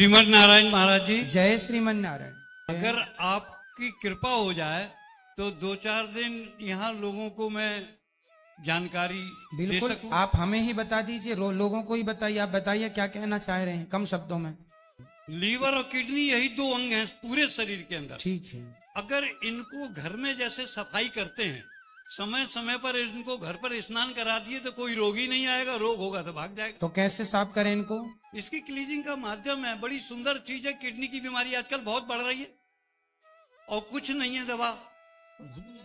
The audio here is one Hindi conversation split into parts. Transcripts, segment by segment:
श्रीमन नारायण महाराज जी, जय श्रीमन नारायण। अगर आपकी कृपा हो जाए तो 2-4 दिन यहाँ लोगों को मैं जानकारी दे बिल्कुल, सकूं। आप हमें ही बता दीजिए, लोगों को ही बताइए। आप बताइए क्या कहना चाह रहे हैं कम शब्दों में। लीवर और किडनी यही 2 अंग हैं पूरे शरीर के अंदर। ठीक है। अगर इनको घर में जैसे सफाई करते हैं, समय समय पर इनको घर पर स्नान करा दिए तो कोई रोग ही नहीं आएगा, रोग होगा तो भाग जाएगा। तो कैसे साफ करें इनको? इसकी क्लीजिंग का माध्यम है, बड़ी सुंदर चीज है। किडनी की बीमारी आजकल बहुत बढ़ रही है और कुछ नहीं है दवा।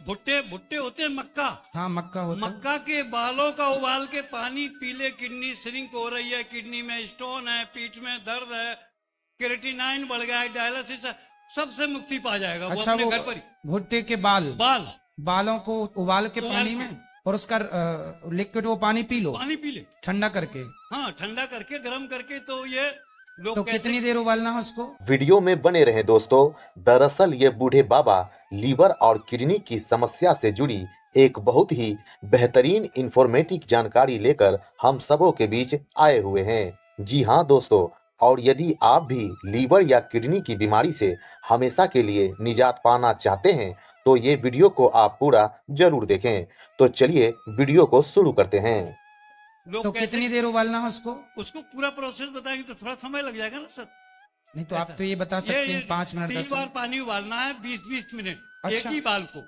भुट्टे भुट्टे होते हैं, मक्का। हाँ, मक्का होता है। मक्का के बालों का उबाल के पानी पी ले, किडनी श्रिंक हो रही है, किडनी में स्टोन है, पीठ में दर्द है, क्रिएटिनाइन बढ़ गया है, डायलिसिस है, सबसे मुक्ति पा जाएगा। अच्छा, वो अपने वो घर पर ही भुट्टे के बालों को उबाल के पानी में, और उसका लिक्विड वो पानी पी लो, पानी पी ले, ठंडा करके। हाँ, ठंडा करके गर्म करके। तो ये लोग तो कितनी देर उबालना है उसको? वीडियो में बने रहे दोस्तों। दरअसल ये बूढ़े बाबा लीवर और किडनी की समस्या से जुड़ी एक बहुत ही बेहतरीन इंफॉर्मेटिव जानकारी लेकर हम सबों के बीच आए हुए हैं। जी हाँ दोस्तों, और यदि आप भी लीवर या किडनी की बीमारी से हमेशा के लिए निजात पाना चाहते हैं तो ये वीडियो को आप पूरा जरूर देखें। तो चलिए वीडियो को शुरू करते हैं। तो कितनी देर उबालना है उसको? उसको पूरा प्रोसेस बताएंगे तो थोड़ा समय लग जाएगा ना सर। नहीं तो आप तो ये बता सकते हैं 5 मिनट 3 10 बार मिनट। पानी उबालना है, 20-20 मिनट। अच्छा। एक ही बाल को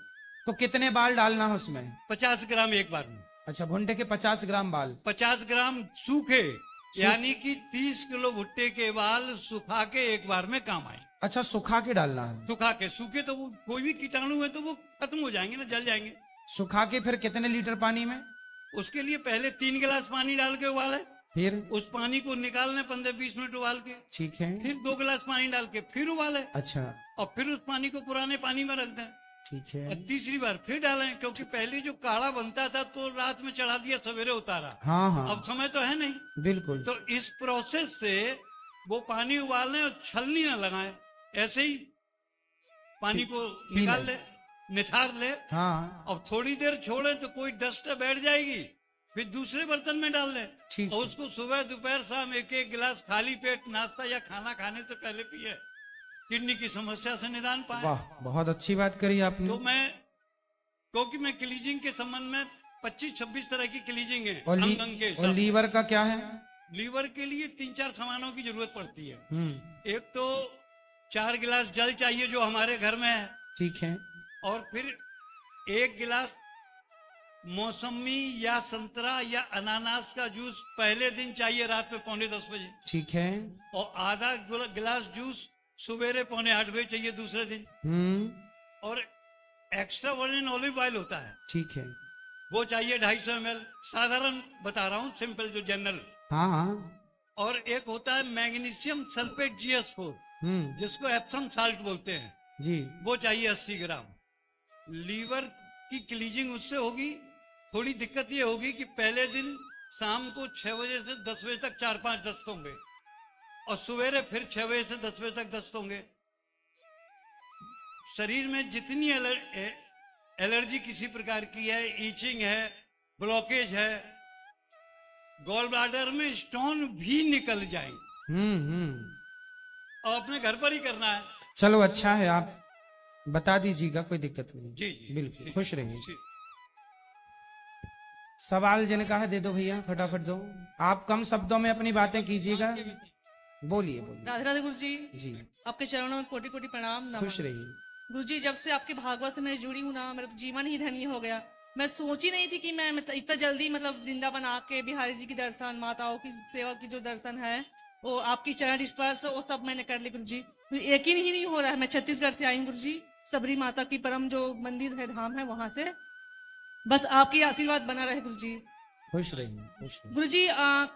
तो कितने बाल डालना है उसमें? 50 ग्राम एक बार में। अच्छा, भुट्टे के 50 ग्राम बाल। 50 ग्राम सूखे, यानी कि 30 किलो भुट्टे के बाल सुखा के एक बार में काम आए। अच्छा, सुखा के डालना है। सुखा के, सूखे तो वो कोई भी कीटाणु है तो वो खत्म हो जाएंगे ना, जल जाएंगे। सुखा के फिर कितने लीटर पानी में? उसके लिए पहले 3 गिलास पानी डाल के उबाले, फिर उस पानी को निकालने 15-20 मिनट उबाल के, ठीक है। फिर 2 गिलास पानी डाल के फिर उबाले, अच्छा, और फिर उस पानी को पुराने पानी में रख दें। ठीक है। और तीसरी बार फिर डालें, क्योंकि पहले जो काढ़ा बनता था तो रात में चढ़ा दिया, सवेरे उतारा। हाँ हाँ, अब समय तो है नहीं, बिल्कुल। तो इस प्रोसेस से वो पानी उबालने और छलनी ना लगाए, ऐसे ही पानी को निकाल ले, निथार ले। हाँ, अब थोड़ी देर छोड़े तो कोई डस्ट बैठ जाएगी, फिर दूसरे बर्तन में डाल ले, ठीक और है। उसको सुबह दोपहर शाम एक एक गिलास खाली पेट नाश्ता या खाना खाने से पहले पिए, किडनी की समस्या से निदान पाए। वाह, बहुत अच्छी बात करी आपने। तो क्योंकि मैं क्लीजिंग के संबंध में 25-26 तरह की क्लीजिंग है। और, अंग के और लीवर का क्या है? लीवर के लिए 3-4 सामानों की जरूरत पड़ती है। एक तो 4 गिलास जल चाहिए जो हमारे घर में है, ठीक है। और फिर 1 गिलास मौसमी या संतरा या अनानास का जूस पहले दिन चाहिए, रात में 9:45 बजे। ठीक है। और आधा गिलास जूस सवेरे 7:45 बजे चाहिए दूसरे दिन। और एक्स्ट्रा वर्जिन ऑलिव ऑयल होता है, ठीक है। वो चाहिए 250 ml। साधारण बता रहा हूँ, सिंपल जो जनरल। हाँ हाँ। और एक होता है मैग्नीशियम सल्फेट GS4, जिसको एप्सम साल्ट बोलते हैं जी, वो चाहिए 80 ग्राम। लीवर की क्लीजिंग उससे होगी। थोड़ी दिक्कत ये होगी कि पहले दिन शाम को 6 बजे से 10 बजे तक 4-5 दस्त होंगे, और सवेरे फिर 6 बजे से 10 बजे तक दस्त होंगे। शरीर में जितनी एलर्जी किसी प्रकार की है, ईचिंग है, ब्लॉकेज है, गॉल ब्लैडर में स्टोन भी निकल जाएंगे। और अपने घर पर ही करना है। चलो अच्छा है, आप बता दीजिएगा, कोई दिक्कत नहीं। जी बिल्कुल, खुश रहिए। सवाल जिनका है दे दो भैया, फटाफट दो। आप कम शब्दों में अपनी बातें कीजिएगा। बोलिए बोलिए। राधे राधे गुरु जी। जी, आपके चरणों में कोटि कोटि प्रणाम। खुश रहिए। गुरु जी, जब से आपके भागवत से मैं जुड़ी हूँ ना, मेरा तो जीवन ही धन्य हो गया। मैं सोची नहीं थी कि मैं इतना जल्दी वृंदावन आके बिहारी जी की दर्शन, माताओं की सेवा की जो दर्शन है, वो आपकी चरण स्पर्श, वो सब मैंने कर ली गुरु जी। यकीन ही नहीं हो रहा है। मैं छत्तीसगढ़ से आई हूँ गुरु जी, सबरी माता की परम जो मंदिर है, धाम है, वहां से। बस आपकी आशीर्वाद बना रहे गुरु जी। खुश रहिए, खुश रहिए। गुरु जी,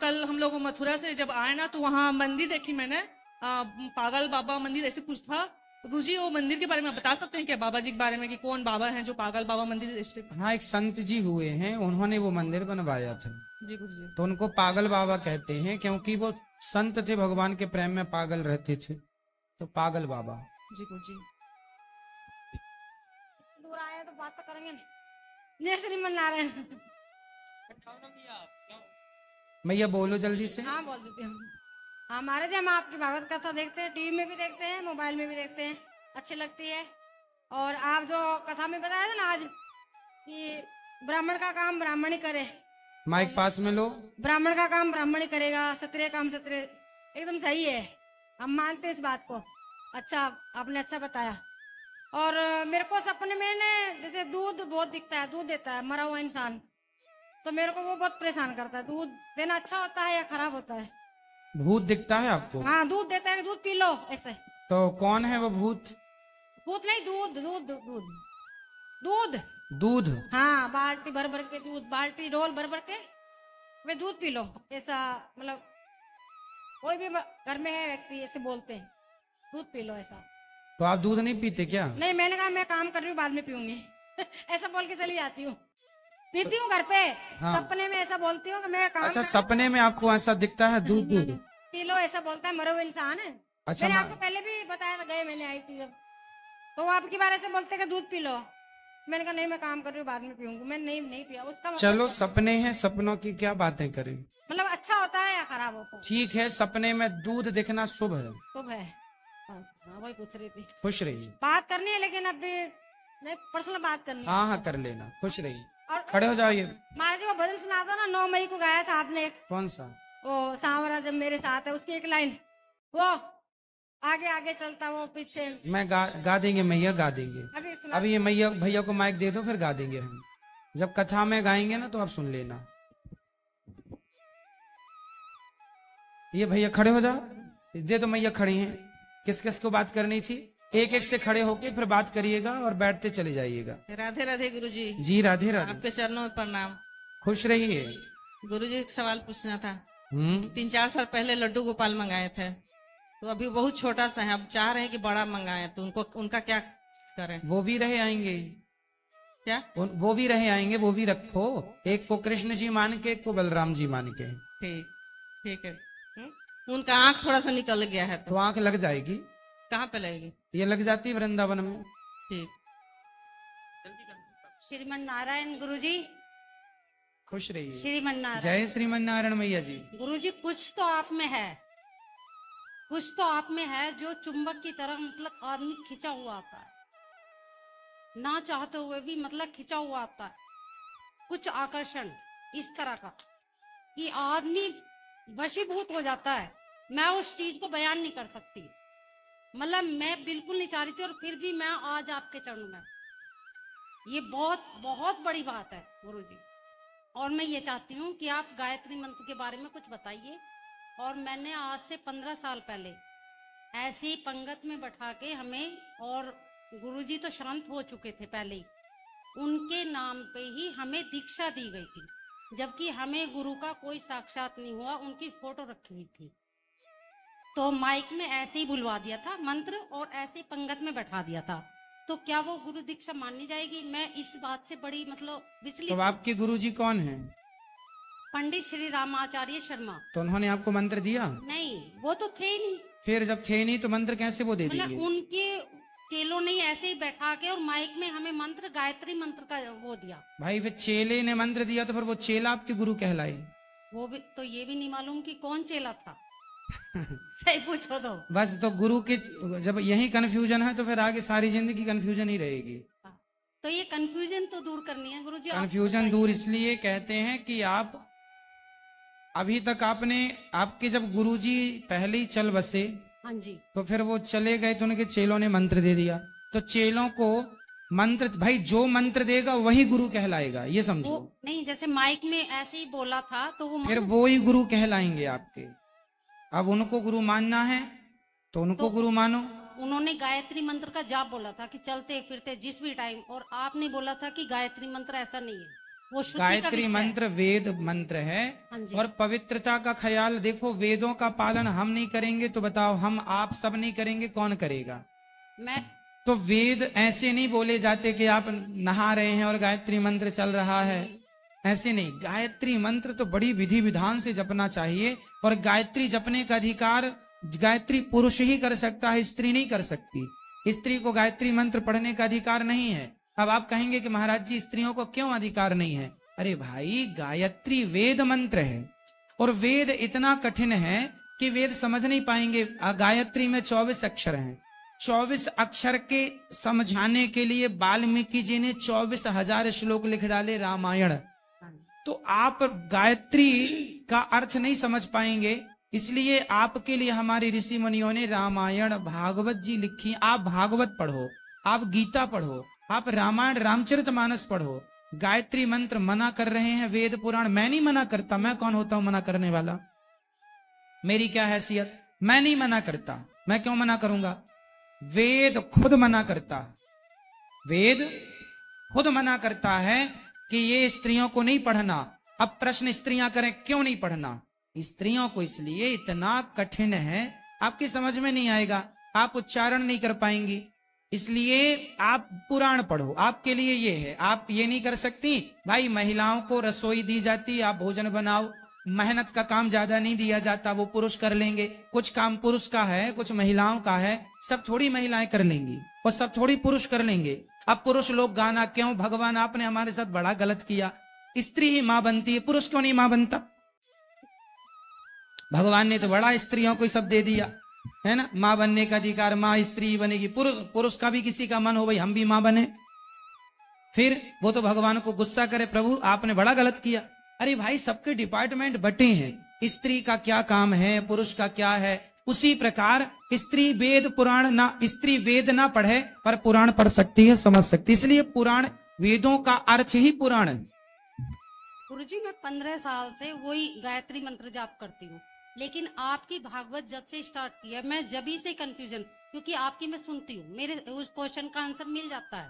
कल हम लोग मथुरा से जब आए ना, तो वहाँ मंदिर देखी मैंने, पागल बाबा मंदिर ऐसे कुछ था। गुरु जी, वो मंदिर के बारे में बता सकते हैं क्या, बाबा जी के बारे में, कि कौन बाबा हैं जो पागल बाबा मंदिर? हाँ, एक संत जी हुए हैं, उन्होंने वो मंदिर बनवाया था। जी गुरु जी। तो उनको पागल बाबा कहते हैं, क्योंकि वो संत थे, भगवान के प्रेम में पागल रहते थे, तो पागल बाबा। जी गुरु जी। दूर आए तो बात तो करेंगे। जय श्रीमन नारायण। भैया बोलो जल्दी से। हाँ बोल देते हम। हमारे जो हम आपकी भागवत कथा देखते हैं, टीवी में भी देखते हैं, मोबाइल में भी देखते हैं, अच्छी लगती है। और आप जो कथा में बताया था ना आज कि ब्राह्मण का काम ब्राह्मण ही करे, माइक पास में लो। ब्राह्मण का काम ब्राह्मण ही करेगा, क्षत्रिय काम क्षत्रिय, एकदम सही है, हम मानते हैं इस बात को। अच्छा, आपने अच्छा बताया। और मेरे को सपने में ने जैसे दूध बहुत दिखता है, दूध देता है मरा हुआ इंसान, तो मेरे को वो बहुत परेशान करता है। दूध देना अच्छा होता है या खराब होता है? भूत दिखता है आपको? हाँ, दूध देता है कि दूध पी लो ऐसे। तो कौन है वो भूत? भूत नहीं, दूध दूध दूध दूध। दूध? हाँ, बाल्टी भर भर के दूध, बाल्टी डोल भर भर के वे दूध पी लो ऐसा, मतलब कोई भी घर में है व्यक्ति ऐसे बोलते हैं दूध पी लो ऐसा। तो आप दूध नहीं पीते क्या? नहीं, मैंने कहा मैं काम कर रही हूँ बाद में पीऊंगी ऐसा बोल के चली जाती हूँ, पीती हूँ घर पे। हाँ। सपने में ऐसा बोलती हूँ कि मैं काम अच्छा, कर- सपने में आपको ऐसा दिखता है दूध दूध? पी लो ऐसा बोलता है, मरो हुए इंसान है। अच्छा, मैंने आपको पहले भी बताया था, गए मैंने आई थी जब, तो वो आपकी बार ऐसे बोलते कि दूध पी लो। मैंने कहा नहीं, मैं काम कर रही हूँ बाद में पीऊंगी। मैंने नहीं पिया। उसका मतलब चलो, सपने हैं, सपनों की क्या बातें करें। मतलब अच्छा होता है या खराब होता है? ठीक है, सपने में दूध दिखना शुभ है। शुभ है। हाँ, वही पूछ रही थी। खुश रहिए। बात करनी है लेकिन अभी नहीं, पर्सनल बात करनी है। हाँ हाँ, कर लेना, खुश रहिए। और खड़े हो जाइए। महाराज जी, वो भजन सुना था ना, 9 मई को गाया था आपने एक, कौन सा? वो सांवरा जब मेरे साथ है, उसकी एक लाइन, वो आगे आगे चलता वो पीछे। मैं गा देंगे मैया, गा देंगे। अभी सुना। अभी ये मैया भैया को माइक दे दो, फिर गा देंगे हम। जब कथा में गाएंगे ना तो आप सुन लेना। ये भैया खड़े हो जाओ, दे दो मैया, खड़ी हैं। किस किस को बात करनी थी? एक एक से खड़े होके फिर बात करिएगा और बैठते चले जाइएगा। राधे राधे गुरुजी। जी राधे राधे। आपके चरणों में प्रणाम। खुश रहिए। गुरुजी, एक सवाल पूछना था। 3-4 साल पहले लड्डू गोपाल मंगाए थे, तो अभी बहुत छोटा सा है, अब चाह रहे हैं कि बड़ा मंगाए, तो उनका क्या करें? वो भी रहे आएंगे। क्या? वो भी रहे आएंगे, वो भी रखो। एक को कृष्ण जी मान के, एक को बलराम जी मान के। ठीक है। उनका आंख थोड़ा सा निकल गया है, तो आंख लग जाएगी। कहाँ पे लगेगी? ये लग जाती है वृंदावन में। ठीक। श्रीमन नारायण गुरुजी। खुश रहिए। श्रीमन नारायण। जय श्रीमन नारायण मैया जी। गुरुजी, कुछ तो आप में है, कुछ तो आप में है जो चुंबक की तरह, मतलब आदमी खिंचा हुआ आता है, ना चाहते हुए भी मतलब खिंचा हुआ आता है। कुछ आकर्षण इस तरह का कि आदमी वशीभूत हो जाता है। मैं उस चीज को बयान नहीं कर सकती, मतलब मैं बिल्कुल नहीं चाह रही थी, और फिर भी मैं आज आपके चरणों में। ये बहुत बहुत बड़ी बात है गुरुजी। और मैं ये चाहती हूँ कि आप गायत्री मंत्र के बारे में कुछ बताइए। और मैंने आज से 15 साल पहले ऐसे ही पंगत में बैठा के हमें, और गुरुजी तो शांत हो चुके थे पहले ही, उनके नाम पे ही हमें दीक्षा दी गई थी, जबकि हमें गुरु का कोई साक्षात नहीं हुआ, उनकी फोटो रखी हुई थी। तो माइक में ऐसे ही बुलवा दिया था मंत्र और ऐसे पंगत में बैठा दिया था, तो क्या वो गुरु दीक्षा माननी जाएगी? मैं इस बात से बड़ी मतलब विचलित। तो आपके गुरुजी कौन हैं? पंडित श्री रामाचार्य शर्मा। तो उन्होंने आपको मंत्र दिया? नहीं, वो तो थे ही नहीं। फिर जब थे नहीं तो मंत्र कैसे वो दे मतलब देंगे? उनके चेलों ने ऐसे ही बैठा के और माइक में हमें मंत्र, गायत्री मंत्र का वो दिया। भाई, फिर चेले ने मंत्र दिया तो फिर वो चेला आपके गुरु कहलाए? वो भी तो ये भी नहीं मालूम कि कौन चेला था सही पूछो तो। बस, तो गुरु के जब यही कंफ्यूजन है तो फिर आगे सारी जिंदगी कंफ्यूजन ही रहेगी। तो ये कंफ्यूजन तो दूर करनी है गुरुजी। कंफ्यूजन दूर इसलिए कहते हैं कि आप अभी तक आपके जब गुरुजी पहले ही चल बसे, हाँ जी, तो फिर वो चले गए तो उनके चेलों ने मंत्र दे दिया। तो चेलों को मंत्र, भाई जो मंत्र देगा वही गुरु कहलाएगा, ये समझो। वो नहीं, जैसे माइक में ऐसे ही बोला था तो वो फिर वो ही गुरु कहलाएंगे आपके। अब उनको गुरु मानना है तो उनको गुरु मानो। उन्होंने गायत्री मंत्र का जाप बोला था कि चलते फिरते जिस भी टाइम, और आपने बोला था कि गायत्री मंत्र ऐसा नहीं है, वो शुद्धि का गायत्री विषय है। मंत्र वेद मंत्र है। हाँ जी। और पवित्रता का ख्याल देखो, वेदों का पालन हम नहीं करेंगे तो बताओ, हम आप सब नहीं करेंगे, कौन करेगा? मैं तो वेद ऐसे नहीं बोले जाते कि आप नहा रहे हैं और गायत्री मंत्र चल रहा है, ऐसे नहीं। गायत्री मंत्र तो बड़ी विधि विधान से जपना चाहिए, और गायत्री जपने का अधिकार गायत्री पुरुष ही कर सकता है, स्त्री नहीं कर सकती। स्त्री को गायत्री मंत्र पढ़ने का अधिकार नहीं है। अब आप कहेंगे कि महाराज जी स्त्रियों को क्यों अधिकार नहीं है? अरे भाई, गायत्री वेद मंत्र है, और वेद इतना कठिन है कि वेद समझ नहीं पाएंगे। गायत्री में 24 अक्षर हैं। 24 अक्षर के समझाने के लिए वाल्मीकि जी ने 24,000 श्लोक लिख डाले रामायण। तो आप गायत्री का अर्थ नहीं समझ पाएंगे, इसलिए आपके लिए हमारे ऋषि मुनियों ने रामायण भागवत जी लिखी। आप भागवत पढ़ो, आप गीता पढ़ो, आप रामायण रामचरितमानस पढ़ो। गायत्री मंत्र मना कर रहे हैं वेद पुराण। मैं नहीं मना करता, मैं कौन होता हूं मना करने वाला? मेरी क्या हैसियत? मैं नहीं मना करता, मैं क्यों मना करूंगा? वेद खुद मना करता, वेद खुद मना करता है कि ये स्त्रियों को नहीं पढ़ना। अब प्रश्न स्त्रियां करें क्यों नहीं पढ़ना? स्त्रियों को इसलिए इतना कठिन है, आपकी समझ में नहीं आएगा, आप उच्चारण नहीं कर पाएंगी, इसलिए आप पुराण पढ़ो। आपके लिए ये है, आप ये नहीं कर सकती भाई महिलाओं को रसोई दी जाती, आप भोजन बनाओ, मेहनत का काम ज्यादा नहीं दिया जाता, वो पुरुष कर लेंगे। कुछ काम पुरुष का है, कुछ महिलाओं का है, सब थोड़ी महिलाएं कर लेंगी और सब थोड़ी पुरुष कर लेंगे। अब पुरुष लोग गाना क्यों? भगवान आपने हमारे साथ बड़ा गलत किया, स्त्री ही मां बनती है, पुरुष क्यों नहीं मां बनता? भगवान ने तो बड़ा स्त्रियों को सब दे दिया है ना, मां बनने का अधिकार, मां स्त्री बनेगी। पुरुष का भी किसी का मन हो भाई हम भी मां बने, फिर वो तो भगवान को गुस्सा करे, प्रभु आपने बड़ा गलत किया। अरे भाई सबके डिपार्टमेंट बटे हैं, स्त्री का क्या काम है, पुरुष का क्या है। उसी प्रकार स्त्री वेद पुराण ना, स्त्री वेद ना पढ़े पर पुराण पढ़ सकती है, समझ सकती है, इसलिए पुराण वेदों का अर्थ ही पुराण है। गुरुजी मैं 15 साल से वही गायत्री मंत्र जाप करती हूँ, लेकिन आपकी भागवत जब से स्टार्ट किया मैं जब से कंफ्यूजन, क्योंकि आपकी मैं सुनती हूँ, मेरे उस क्वेश्चन का आंसर मिल जाता है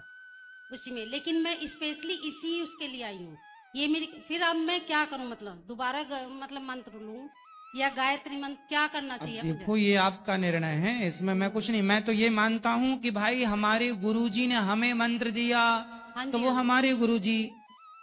उसी में, लेकिन मैं स्पेशली इसी उसके लिए आई हूँ। ये मेरी, फिर अब मैं क्या करूँ? मतलब दोबारा मतलब मंत्र लूँ या गायत्री मंत्र, क्या करना चाहिए? देखो ये आपका निर्णय है, इसमें मैं कुछ नहीं। मैं तो ये मानता हूँ कि भाई हमारे गुरुजी ने हमें मंत्र दिया, तो वो हमारे गुरुजी,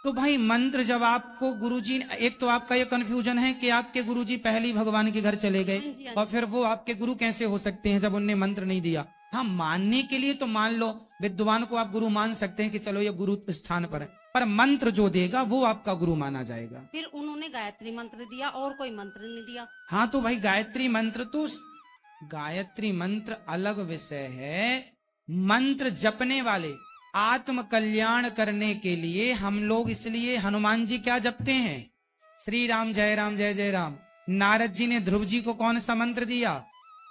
तो भाई मंत्र जब आपको गुरुजी, एक तो आपका ये कंफ्यूजन है कि आपके गुरुजी पहले भगवान के घर चले गए और फिर वो आपके गुरु कैसे हो सकते हैं जब उनने मंत्र नहीं दिया। हाँ मानने के लिए तो मान लो, विद्वान को आप गुरु मान सकते हैं कि चलो ये गुरु स्थान पर है, पर मंत्र जो देगा वो आपका गुरु माना जाएगा। फिर उन्होंने गायत्री मंत्र दिया और कोई मंत्र नहीं दिया। हाँ तो भाई गायत्री मंत्र तो, गायत्री मंत्र अलग विषय है। मंत्र जपने वाले, आत्म कल्याण करने के लिए हम लोग, इसलिए हनुमान जी क्या जपते हैं? श्री राम जय जय राम। नारद जी ने ध्रुव जी को कौन सा मंत्र दिया?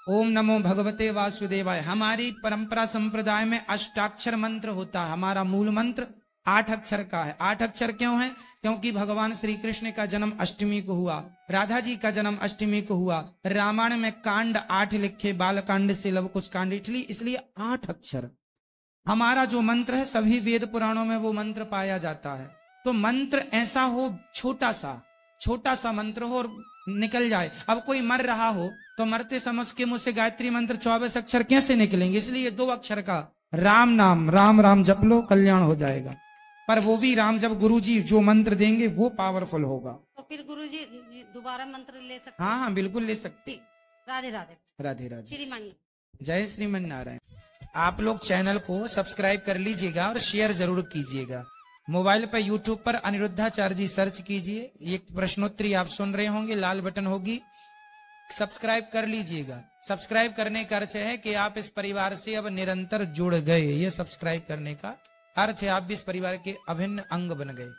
ओम नमो भगवते वासुदेवाय। हमारी परंपरा संप्रदाय में अष्टाक्षर मंत्र होता है, हमारा मूल मंत्र 8 अक्षर का है। 8 अक्षर क्यों है? क्योंकि भगवान श्री कृष्ण का जन्म अष्टमी को हुआ, राधा जी का जन्म अष्टमी को हुआ, रामायण में कांड 8 लिखे, बाल कांड से लव कुश कांड, इसलिए 8 अक्षर। हमारा जो मंत्र है सभी वेद पुराणों में वो मंत्र पाया जाता है। तो मंत्र ऐसा हो छोटा सा मंत्र हो और निकल जाए। अब कोई मर रहा हो तो मरते समय उसके मुंह से गायत्री मंत्र 24 अक्षर कैसे निकलेंगे? इसलिए 2 अक्षर का राम नाम, राम राम जप लो, कल्याण हो जाएगा। पर वो भी राम जब गुरुजी जो मंत्र देंगे वो पावरफुल होगा। तो फिर गुरुजी दोबारा मंत्र ले सकते? हाँ हाँ बिल्कुल ले सकते। राधे राधे। राधे राधे। श्रीमान जय श्रीमन नारायण। आप लोग चैनल को सब्सक्राइब कर लीजिएगा और शेयर जरूर कीजिएगा। मोबाइल पर यूट्यूब पर अनिरुद्धाचार्य जी सर्च कीजिए, एक प्रश्नोत्तरी आप सुन रहे होंगे, लाल बटन होगी, सब्सक्राइब कर लीजिएगा। सब्सक्राइब करने का अर्थ है कि आप इस परिवार से अब निरंतर जुड़ गए, ये सब्सक्राइब करने का अर्थ है, आप भी इस परिवार के अभिन्न अंग बन गए।